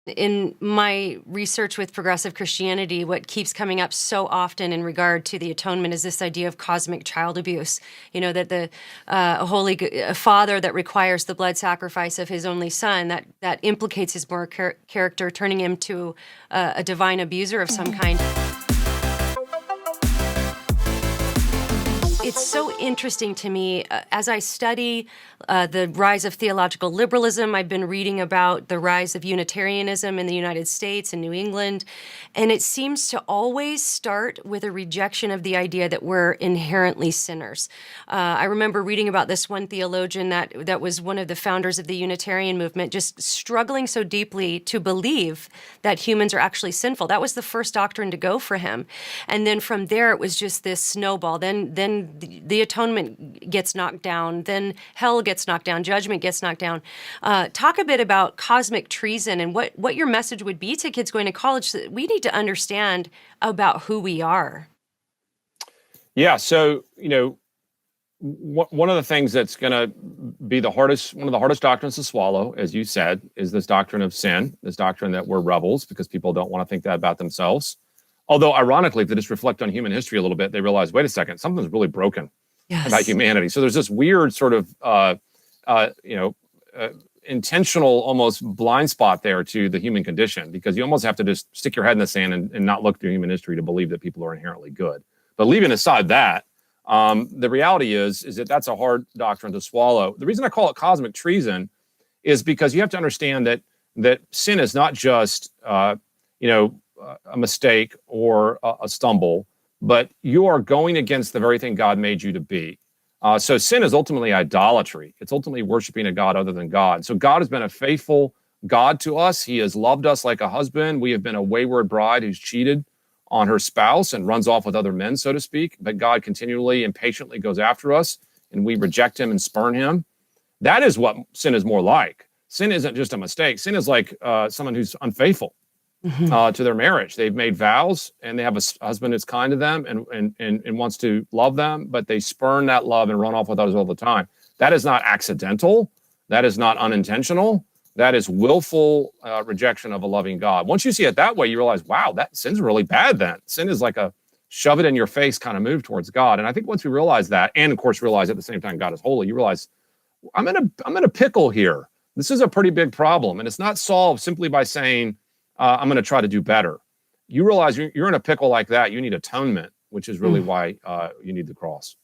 In my research with progressive Christianity, what keeps coming up so often in regard to the atonement is this idea of cosmic child abuse. That the a father that requires the blood sacrifice of his only son, that implicates his moral character, turning him to a divine abuser of some kind. It's so interesting to me as I study the rise of theological liberalism. I've been reading about the rise of Unitarianism in the United States and New England, and it seems to always start with a rejection of the idea that we're inherently sinners. I remember reading about this one theologian that was one of the founders of the Unitarian movement, just struggling so deeply to believe that humans are actually sinful. That was the first doctrine to go for him. And then from there, it was just this snowball. Then the atonement gets knocked down, then hell gets knocked down, judgment gets knocked down. Talk a bit about cosmic treason and what your message would be to kids going to college, so that we need to understand about who we are. Yeah, so, one of the things that's going to be one of the hardest doctrines to swallow, as you said, is this doctrine of sin, this doctrine that we're rebels, because people don't want to think that about themselves. Although, ironically, if they just reflect on human history a little bit, they realize, wait a second, something's really broken about humanity. So there's this weird sort of, intentional, almost blind spot there to the human condition, because you almost have to just stick your head in the sand and not look through human history to believe that people are inherently good. But leaving aside that, the reality is that that's a hard doctrine to swallow. The reason I call it cosmic treason is because you have to understand that sin is not just, a mistake or a stumble, but you are going against the very thing God made you to be. So sin is ultimately idolatry. It's ultimately worshiping a God other than God. So God has been a faithful God to us. He has loved us like a husband. We have been a wayward bride who's cheated on her spouse and runs off with other men, so to speak. But God continually and patiently goes after us, and we reject him and spurn him. That is what sin is more like. Sin isn't just a mistake. Sin is like someone who's unfaithful to their marriage. They've made vows, and they have a husband who's kind to them and wants to love them, but they spurn that love and run off with others all the time. That is not accidental. That is not unintentional. That is willful rejection of a loving God. Once you see it that way, you realize, wow, that sin's really bad then. Sin is like a shove it in your face kind of move towards God. And I think once we realize that, and of course realize at the same time God is holy, you realize, I'm in a pickle here. This is a pretty big problem. And it's not solved simply by saying, I'm going to try to do better. You realize you're in a pickle like that. You need atonement, which is really why you need the cross.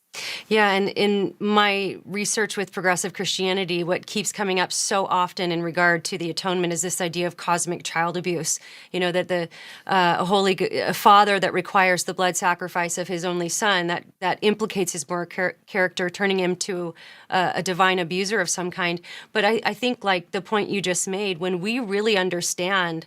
Yeah, and in my research with progressive Christianity, what keeps coming up so often in regard to the atonement is this idea of cosmic child abuse. That the a father that requires the blood sacrifice of his only son, that implicates his moral character, turning him to a divine abuser of some kind. But I think, like the point you just made, when we really understand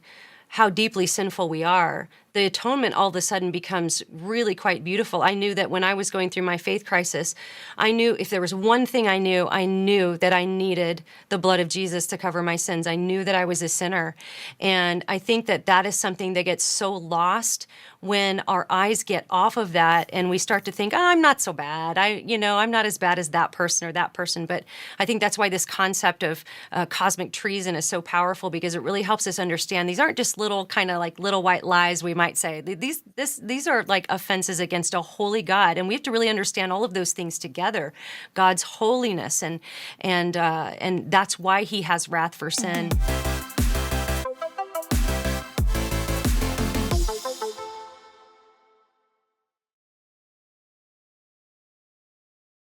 how deeply sinful we are, the atonement all of a sudden becomes really quite beautiful. I knew that when I was going through my faith crisis, I knew if there was one thing I knew that I needed the blood of Jesus to cover my sins. I knew that I was a sinner. And I think that is something that gets so lost when our eyes get off of that and we start to think, I'm not so bad. I'm not as bad as that person or that person. But I think that's why this concept of cosmic treason is so powerful, because it really helps us understand these aren't just little kind of like little white lies we might say. These are like offenses against a holy God, and we have to really understand all of those things together. God's holiness, and that's why He has wrath for sin.